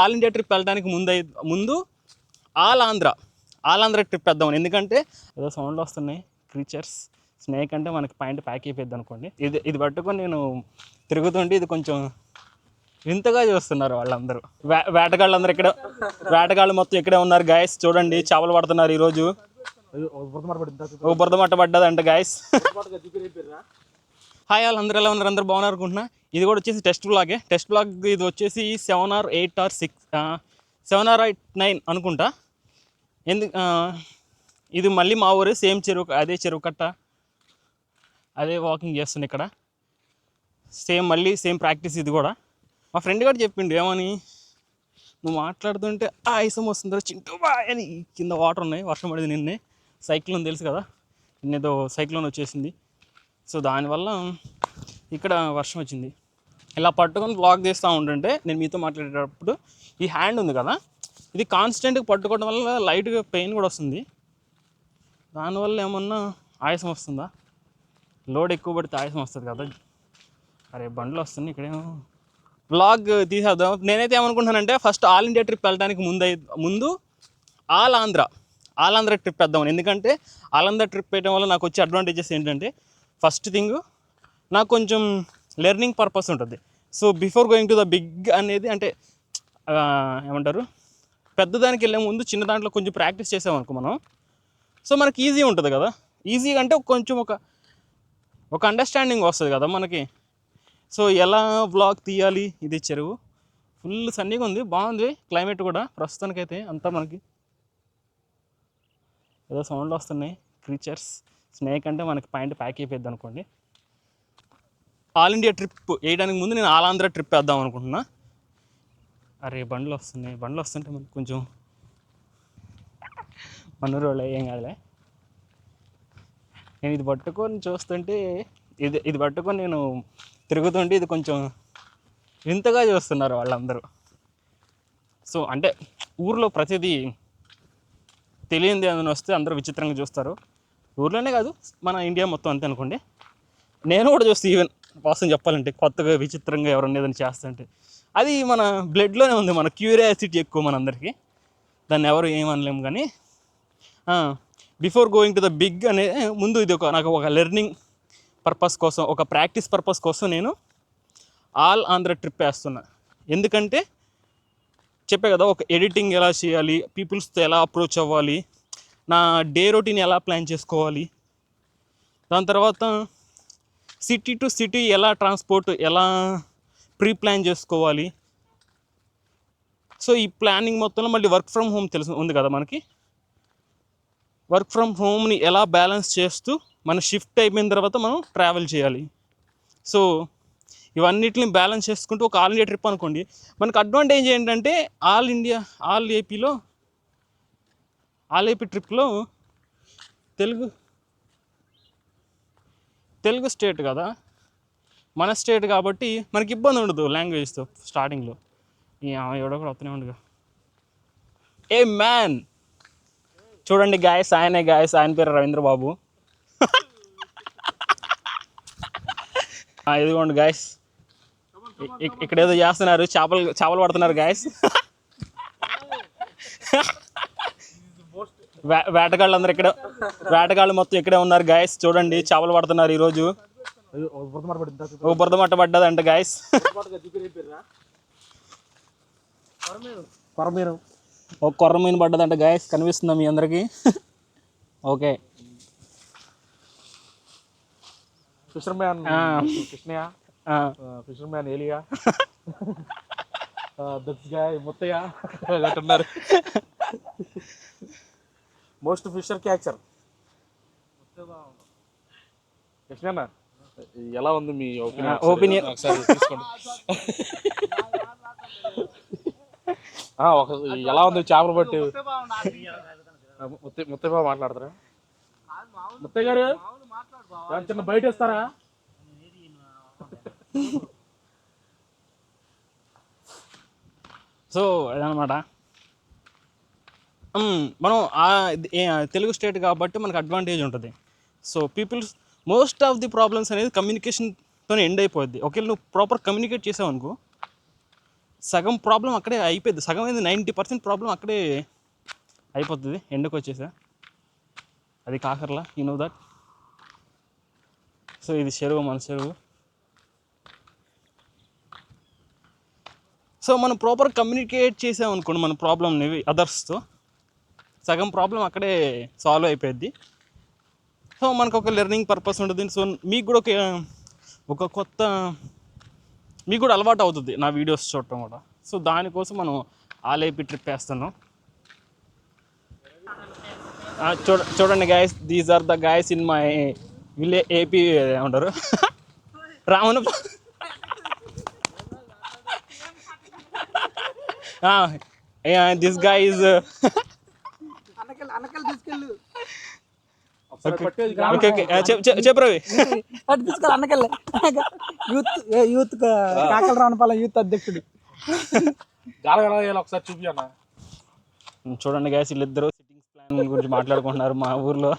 All India trip వెళ్ళడానికి ముందు all Andhra trip వేద్దాం. ఎందుకంటే ఏదో సౌండ్లు వస్తున్నాయి, క్రీచర్స్, స్నేక్ అంటే మనకి పాయింట్ ప్యాక్ అయిపోద్ది అనుకోండి. ఇది పట్టుకొని నేను తిరుగుతుంటే ఇది కొంచెం వింతగా చూస్తున్నారు వాళ్ళందరూ. వేటగాళ్ళు మొత్తం ఇక్కడే ఉన్నారు గాయస్. చూడండి చేపలు పడుతున్నారు ఈరోజు. బురద మట్ట పడ్డదంట గాయస్. హాయ్ అందరూ ఎలా ఉన్నారు? అందరూ బాగున్నారు అనుకుంటున్నా. ఇది కూడా వచ్చేసి టెస్ట్ బ్లాగ్. ఇది వచ్చేసి 7 or 8 or 6 7 or 9 అనుకుంటా. ఇది మళ్ళీ మా ఊరే, సేమ్ చెరువు కట్ట, అదే వాకింగ్ చేస్తుంది ఇక్కడ. సేమ్ ప్రాక్టీస్ ఇది కూడా. మా ఫ్రెండ్ గారు చెప్పిండు ఏమని, నువ్వు మాట్లాడుతుంటే ఆయాసం వస్తుందో చింటూ బాయ్ అని. కింద వాటర్ ఉన్నాయి, వర్షం పడింది నిన్నే. సైక్లోన్ తెలుసు కదా, నిన్నేదో సైక్లోన్ వచ్చేసింది. సో దానివల్ల ఇక్కడ వర్షం వచ్చింది. ఇలా పట్టుకొని బ్లాగ్ చేస్తూ ఉంటుంటే నేను మీతో మాట్లాడేటప్పుడు ఈ హ్యాండ్ ఉంది కదా, ఇది కాన్స్టెంట్గా పట్టుకోవడం వల్ల లైట్గా పెయిన్ కూడా వస్తుంది. దానివల్ల ఏమన్నా ఆయాసం వస్తుందా? లోడ్ ఎక్కువ పడితే ఆయాసం వస్తుంది కదా. అరే బండ్లు వస్తుంది ఇక్కడేమో. బ్లాగ్ తీసేద్దాం. నేనైతే ఏమనుకుంటున్నానంటే ఫస్ట్ ఆల్ ఇండియా ట్రిప్ వెళ్ళడానికి ముందు ఆల్ ఆంధ్ర ట్రిప్ వేద్దాం. ఎందుకంటే ఆల్ ఆంధ్ర ట్రిప్ వేయడం వల్ల నాకు వచ్చే అడ్వాంటేజెస్ ఏంటంటే, ఫస్ట్ థింగ్ నాకు కొంచెం లెర్నింగ్ పర్పస్ ఉంటుంది. So before going to the big అనేది, అంటే ఏమంటారు, పెద్దదానికి వెళ్ళే ముందు చిన్న దాంట్లో కొంచెం ప్రాక్టీస్ చేసామనుకో మనం, సో మనకి ఈజీ ఉంటుంది కదా. ఈజీగా అంటే కొంచెం ఒక అండర్స్టాండింగ్ వస్తుంది కదా మనకి. సో ఎలా వ్లాగ్ తీయాలి. ఇది చెరువు ఫుల్ సన్నీగా ఉంది, బాగుంది క్లైమేట్ కూడా ప్రస్తుతానికైతే. అంతా మనకి ఏదో సౌండ్లు వస్తున్నాయి, క్రీచర్స్, స్నేక్ అంటే మనకి పాయింట్ ప్యాక్ అయిపోద్ది అనుకోండి. ఆల్ ఇండియా ట్రిప్ వేయడానికి ముందు నేను ఆల్ ఆంధ్ర ట్రిప్ వేద్దాం అనుకుంటున్నా. అరే బండ్లు వస్తుంటే మనకు కొంచెం మనూరు వాళ్ళు ఏం కాదులే. నేను ఇది పట్టుకొని చూస్తుంటే ఇది పట్టుకొని నేను తిరుగుతుంటే ఇది కొంచెం వింతగా చూస్తున్నారు వాళ్ళందరూ. సో అంటే ఊర్లో ప్రతిదీ తెలియంది ఏదైనా వస్తే అందరూ విచిత్రంగా చూస్తారు. ఊర్లోనే కాదు, మన ఇండియా మొత్తం అంతే అనుకోండి. నేను కూడా చూస్తే ఈవెన్ వాస్తవం చెప్పాలంటే కొత్తగా విచిత్రంగా ఎవరన్నా ఏదైనా చేస్తుంటే అది మన బ్లడ్లోనే ఉంది. మన క్యూరియాసిటీ ఎక్కువ మనందరికీ, దాన్ని ఎవరు ఏమనలేము. కానీ before going to the big అనే ముందు ఇది నాకు ఒక లెర్నింగ్ పర్పస్ కోసం, ఒక ప్రాక్టీస్ పర్పస్ కోసం నేను ఆల్ ఆంధ్ర ట్రిప్ వేస్తున్నా. ఎందుకంటే చెప్పే కదా, ఒక ఎడిటింగ్ ఎలా చేయాలి, పీపుల్స్తో ఎలా అప్రోచ్ అవ్వాలి, నా డే రొటీన్ ఎలా ప్లాన్ చేసుకోవాలి, దాని తర్వాత సిటీ టు సిటీ ఎలా ట్రాన్స్పోర్ట్ ఎలా ప్రీ ప్లాన్ చేసుకోవాలి. సో ఈ ప్లానింగ్ మొత్తంలో మళ్ళీ వర్క్ ఫ్రమ్ హోమ్ ఉంది కదా మనకి. వర్క్ ఫ్రమ్ హోమ్ని ఎలా బ్యాలెన్స్ చేస్తూ మన షిఫ్ట్ అయిపోయిన తర్వాత మనం ట్రావెల్ చేయాలి. సో ఇవన్నిటిని బ్యాలెన్స్ చేసుకుంటూ ఒక ఆల్ ఇండియా ట్రిప్ అనుకోండి. మనకు అడ్వాంటేజ్ ఏంటంటే ఆల్ ఏపీ ట్రిప్లో తెలుగు స్టేట్ కదా, మన స్టేట్ కాబట్టి మనకి ఇబ్బంది ఉండదు లాంగ్వేజ్తో స్టార్టింగ్లో. ఎవడో కూడా వస్తూనే ఉండగా. ఏ మ్యాన్ చూడండి గాయస్, ఆయన పేరు రవీంద్ర బాబు. ఇదిగోండి గాయస్, ఇక్కడ ఏదో చేస్తున్నారు, చేపలు పడుతున్నారు గాయస్. వేటగాళ్ళు మొత్తం ఇక్కడే ఉన్నారు గాయస్. చూడండి చేపలు పడుతున్నారు ఈరోజు. బురద మట్ట పడ్డదంట గాయస్. ఒక కొర్రమీన పడ్డదంట గాయస్. కనిపిస్తుందా మీ అందరికి? Okay. Fisherman Krishnaiah, fisherman Eliya, that's guy Muthaiah అంటున్నారు. మోస్ట్ ఫిషర్ క్యాచర్ కృష్ణయ్య, ఎలా ఉంది మీ ఒపీనియన్? ఒకసారి తీసుకోండి. ఎలా ఉంది చేపలు పట్టి? ముత్తయ్య బాబు మాట్లాడతారా? ముత్తయ్య గారు చిన్న బయట ఇస్తారా? సో అదనమాట. మనం తెలుగు స్టేట్ కాబట్టి మనకు అడ్వాంటేజ్ ఉంటుంది. So peoples most of the problems అనేది కమ్యూనికేషన్తోనే ఎండ్ అయిపోద్ది. ఒకవేళ నువ్వు ప్రాపర్ కమ్యూనికేట్ చేసావు అనుకో, సగం ప్రాబ్లం అక్కడే అయిపోద్ది. సగం అయింది, 90% ప్రాబ్లం అక్కడే అయిపోతుంది. ఎండకు వచ్చేసా, అది Kakarla, you know that. So ఇది చెరువు, మన చెరువు. సో మనం ప్రాపర్ కమ్యూనికేట్ చేసాం అనుకోండి మన ప్రాబ్లమ్ని అదర్స్తో, సగం ప్రాబ్లం అక్కడే సాల్వ్ అయిపోద్ది. సో మనకు ఒక లెర్నింగ్ పర్పస్ ఉంటుంది. సో మీకు కూడా ఒక కొత్త, మీకు కూడా అలవాటు అవుతుంది నా వీడియోస్ చూడటం కూడా. సో దానికోసం మనం ఆలేపి ట్రిప్ వేస్తున్నాం. చూడండి guys, these are the guys in my village AP ఏమంటారు రామన. దిస్ గై ఇస్ చెప్పు రవి. అన్నకెళ్ళే యూత్ కాకల రావణపాలెం యూత్ అధ్యక్షుడు. ఒకసారి చూపి అన్న. చూడండి గైస్, వీళ్ళిద్దరూ సిట్టింగ్స్ ప్లాన్ గురించి మాట్లాడుకుంటున్నారు మా ఊర్లో.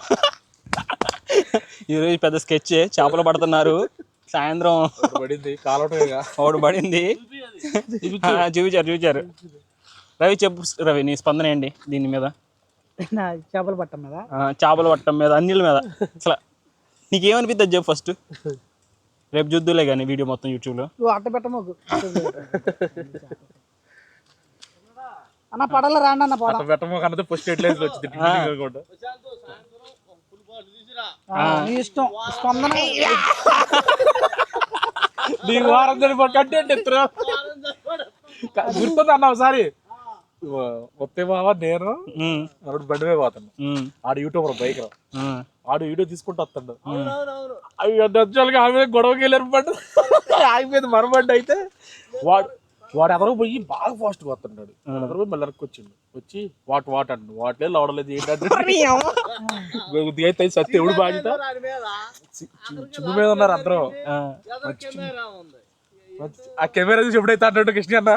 ఈరోజు పెద్ద స్కెచ్, చేపలు పడుతున్నారు. సాయంత్రం ఒకడు పడింది, చూపించారు. రవి చెప్పు రవి, నీ స్పందన ఏంటి దీని మీద? చేపలు పట్టం మీద, చేపలు పట్టడం మీద, అన్నిల మీద అసలు నీకేమనిపిస్తుంది చెప్పు ఫస్ట్. రేపు చూద్దులే కానీ వీడియో మొత్తం యూట్యూబ్లో. అట్ట పెట్టమాకు అన్న, పడల రాండి అన్న, పెట్టమో ఫస్ట్ హెడ్లైన్స్ వచ్చింది. నీ ఇష్టం, స్పందన నీకు వారం కంటెంట్ ఎత్తురా. గుర్తుంది అన్న ఒకసారి వస్తే బావా, నేను బండి మీద పోతాను, ఆడు యూట్యూబర్ బైక్ ఆడు వీడియో తీసుకుంటూ వస్తాడు. అవి ఆమె గొడవకి వెళ్ళారు బండి, ఆగిపోయింది మన బండి. అయితే వాడు ఎవరో పోయి బాగా ఫాస్ట్ గా వస్తున్నాడు, ఎవరో పోయి మళ్ళీ వచ్చిండు, వచ్చి వాట్ అంటు వాటిలో అవడలేదు ఏంటంటే సత్య ఎవడు బాధ్యత. చిమ్ము మీద ఉన్నారు అందరూ. ఆ కెమెరా చూసి ఎప్పుడైతే అంటాడు కృష్ణ అన్న,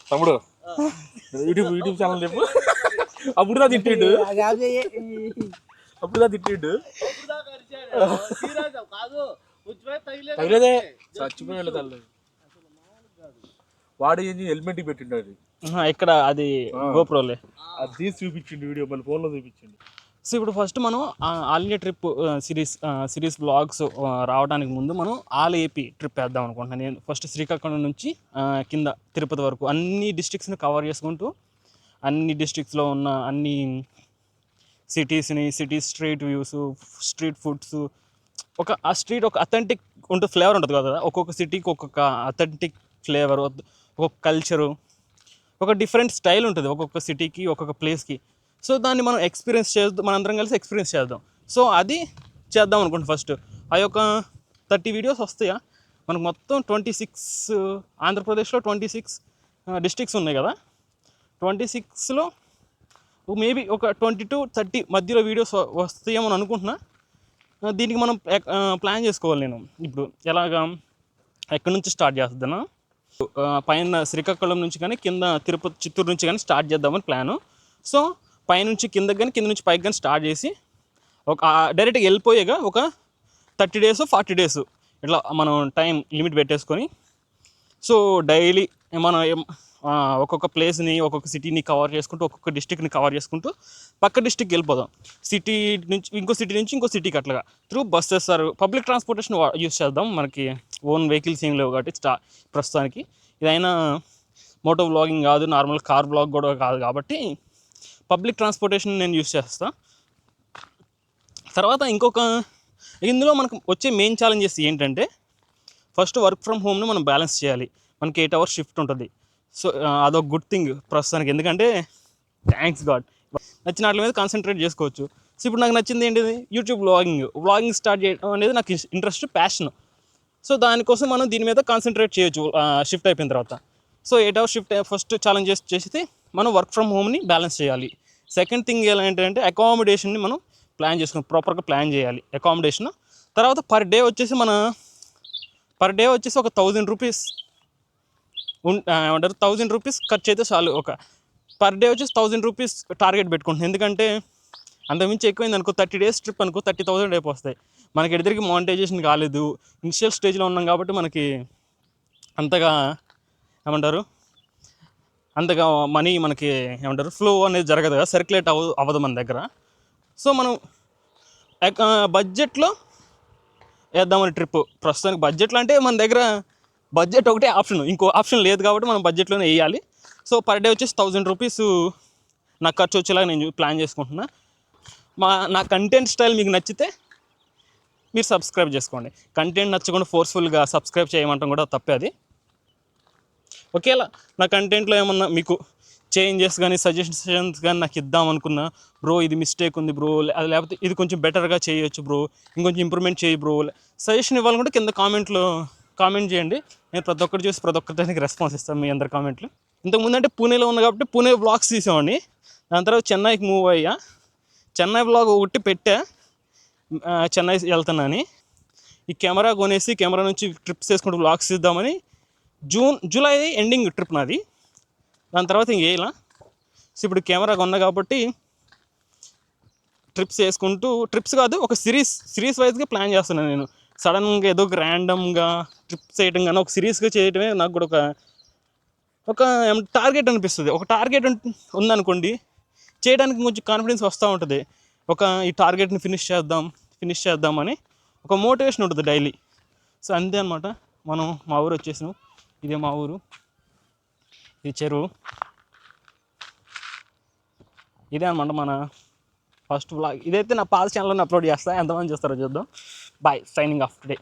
తమ్ముడు యూట్యూబ్ ఛానల్ చెప్పు. అప్పుడుదా తిట్టిండు, తగిలేదే చచ్చిపోయి తల్లి. వాడు ఏంటి హెల్మెట్ పెట్టిండు, అది ఇక్కడ అది గోప్రోలే, అది చూపించిండు వీడియో, మళ్ళీ ఫోన్లో చూపించిండు. సో ఇప్పుడు ఫస్ట్ మనం all India trip series blogs రావడానికి ముందు మనం ఆల్ ఏపీ ట్రిప్ వేద్దాం అనుకుంటున్నాను. నేను ఫస్ట్ శ్రీకాకుళం నుంచి కింద తిరుపతి వరకు అన్ని డిస్ట్రిక్ట్స్ని కవర్ చేసుకుంటూ, అన్ని డిస్ట్రిక్ట్స్లో ఉన్న అన్ని city street views, street foods, ఆ స్ట్రీట్ ఒక అథెంటిక్ ఉంటుంది, ఫ్లేవర్ ఉంటుంది కదా. ఒక్కొక్క సిటీకి ఒక్కొక్క అథెంటిక్ ఫ్లేవర్, ఒక్కొక్క కల్చరు, ఒక డిఫరెంట్ స్టైల్ ఉంటుంది ఒక్కొక్క సిటీకి, ఒక్కొక్క ప్లేస్కి. సో దాన్ని మనం ఎక్స్పీరియన్స్ చేద్దాం, మనందరం కలిసి ఎక్స్పీరియన్స్ చేద్దాం. సో అది చేద్దాం అనుకుంటున్నాం. ఫస్ట్ ఆ యొక్క 30 వీడియోస్ వస్తాయా మనకు. మొత్తం 26 ఆంధ్రప్రదేశ్లో 26 డిస్ట్రిక్ట్స్ ఉన్నాయి కదా. 26లో మేబీ ఒక 20 to 30 మధ్యలో వీడియోస్ వస్తాయేమో అని అనుకుంటున్నా. దీనికి మనం ప్లాన్ చేసుకోవాలి. నేను ఇప్పుడు ఎలాగా, ఎక్కడి నుంచి స్టార్ట్ చేస్తున్నా, పైన శ్రీకాకుళం నుంచి కానీ కింద తిరుపతి చిత్తూరు నుంచి కానీ స్టార్ట్ చేద్దామని ప్లాను. సో పైనుంచి కిందకి కానీ కింద నుంచి పైకి కానీ స్టార్ట్ చేసి ఒక డైరెక్ట్గా వెళ్ళిపోయేగా ఒక 30 days 40 days ఇట్లా మనం టైం లిమిట్ పెట్టేసుకొని, సో డైలీ మనం ఒక్కొక్క ప్లేస్ని, ఒక్కొక్క సిటీని కవర్ చేసుకుంటూ, ఒక్కొక్క డిస్ట్రిక్ట్ని కవర్ చేసుకుంటూ పక్క డిస్ట్రిక్ట్కి వెళ్ళిపోదాం. సిటీ నుంచి ఇంకో సిటీకి అట్లాగా through buses or public transportation use చేద్దాం. మనకి ఓన్ వెహికల్స్ ఏం లేవు కాబట్టి ప్రస్తుతానికి. ఇదైనా మోటో వ్లాగింగ్ కాదు, నార్మల్ కార్ వ్లాగ్ కూడా కాదు కాబట్టి పబ్లిక్ ట్రాన్స్పోర్టేషన్ నేను యూస్ చేస్తాను. తర్వాత ఇందులో మనకు వచ్చే మెయిన్ ఛాలెంజెస్ ఏంటంటే, ఫస్ట్ వర్క్ ఫ్రమ్ హోమ్ను మనం బ్యాలెన్స్ చేయాలి. మనకి 8 hours షిఫ్ట్ ఉంటుంది. సో అదొక గుడ్ థింగ్ ప్రస్తుతానికి, ఎందుకంటే థ్యాంక్స్ గాడ్ నచ్చిన వాటి మీద కాన్సన్ట్రేట్ చేసుకోవచ్చు. సో ఇప్పుడు నాకు నచ్చింది ఏంటిది, యూట్యూబ్ వ్లాగింగ్ స్టార్ట్ చేయడం అనేది నాకు ఇంట్రెస్ట్, ప్యాషన్. సో దానికోసం మనం దీని మీద కాన్సన్ట్రేట్ చేయొచ్చు షిఫ్ట్ అయిపోయిన తర్వాత. So 8 hours shift first challenge చేసి మనం వర్క్ ఫ్రమ్ హోమ్ని బ్యాలెన్స్ చేయాలి. సెకండ్ థింగ్ ఏంటంటే అకామిడేషన్ని మనం ప్లాన్ చేసుకుని ప్రాపర్గా ప్లాన్ చేయాలి అకామిడేషన్. తర్వాత పర్ డే వచ్చేసి ఒక 1000 రూపీస్ ఏమంటారు, 1000 రూపీస్ ఖర్చు అయితే చాలు. ఒక పర్ డే వచ్చేసి 1000 రూపీస్ టార్గెట్ పెట్టుకుంటున్నాను. ఎందుకంటే అంతకుమించి ఎక్కువైంది అనుకో, 30 days ట్రిప్ అనుకో 30,000 అయిపోతాయి. మనకి ఎదురికి మానిటైజేషన్ కాలేదు, ఇనిషియల్ స్టేజ్లో ఉన్నాం కాబట్టి మనకి అంతగా ఏమంటారు అంతగా మనీ మనకి ఏమంటారు ఫ్లో అనేది జరగదు కదా, సర్క్యులేట్ అవ్వదు మన దగ్గర. సో మనం బడ్జెట్లో వేద్దామని ట్రిప్. ప్రస్తుతానికి బడ్జెట్లో అంటే మన దగ్గర బడ్జెట్ ఒకటే ఆప్షన్, ఇంకో ఆప్షన్ లేదు కాబట్టి మనం బడ్జెట్లోనే వేయాలి. సో పర్ డే వచ్చేసి 1000 రూపీస్ నాకు ఖర్చు వచ్చేలాగా నేను ప్లాన్ చేసుకుంటున్నా. నా కంటెంట్ స్టైల్ మీకు నచ్చితే మీరు సబ్స్క్రైబ్ చేసుకోండి. కంటెంట్ నచ్చకుండా ఫోర్స్ఫుల్గా సబ్స్క్రైబ్ చేయమంటాం కూడా తప్పే అది. ఒకేలా నా కంటెంట్లో ఏమన్నా మీకు చేంజెస్ కానీ సజెషన్స్ కానీ నాకు ఇద్దాం అనుకున్నా, బ్రో ఇది మిస్టేక్ ఉంది బ్రో, లేకపోతే ఇది కొంచెం బెటర్గా చేయొచ్చు బ్రో, ఇంకొంచెం ఇంప్రూవ్మెంట్ చేయి బ్రో, సజెషన్ ఇవ్వాలనుకుంటే కింద కామెంట్ చేయండి. నేను ప్రతి ఒక్కటి చూసి ప్రతి ఒక్కరికి రెస్పాన్స్ ఇస్తాను మీ అందరి కామెంట్లు. ఇంతకుముందు అంటే పూణేలో ఉన్నా కాబట్టి పూణే వ్లాగ్స్ తీసేవాడిని. దాని తర్వాత చెన్నైకి మూవ్ అయ్యా. చెన్నై వ్లాగ్ ఒకటి పెట్టా, చెన్నై వెళ్తున్నాను. ఈ కెమెరా కొనేసి కెమెరా నుంచి ట్రిప్స్ వేసుకుంటూ వ్లాగ్స్ ఇద్దామని జూలై ఎండింగ్ ట్రిప్ నాది. దాని తర్వాత ఇంకేలా. సో ఇప్పుడు కెమెరా కొన్నా కాబట్టి ట్రిప్స్ వేసుకుంటూ, ట్రిప్స్ కాదు ఒక సిరీస్ వైజ్గా ప్లాన్ చేస్తున్నాను నేను. సడన్గా ఏదో ఒక ర్యాండమ్గా ట్రిప్స్ చేయడం కానీ ఒక సిరీస్గా చేయడమే నాకు కూడా ఒక టార్గెట్ అనిపిస్తుంది. ఒక టార్గెట్ ఉందనుకోండి, చేయడానికి కొంచెం కాన్ఫిడెన్స్ వస్తూ ఉంటుంది. ఈ టార్గెట్ని ఫినిష్ చేద్దామని ఒక మోటివేషన్ ఉంటుంది డైలీ. సో అంతే అనమాట. మనం మా ఊరు వచ్చేసాం. ఇదే మా ఊరు, ఇది చెరువు. ఇదే అనమాట మన ఫస్ట్ వ్లాగ్. ఇదైతే నా పాత ఛానల్లో అప్లోడ్ చేస్తాను. ఎంతమంది చూస్తారో చూద్దాం. Bye, signing off today.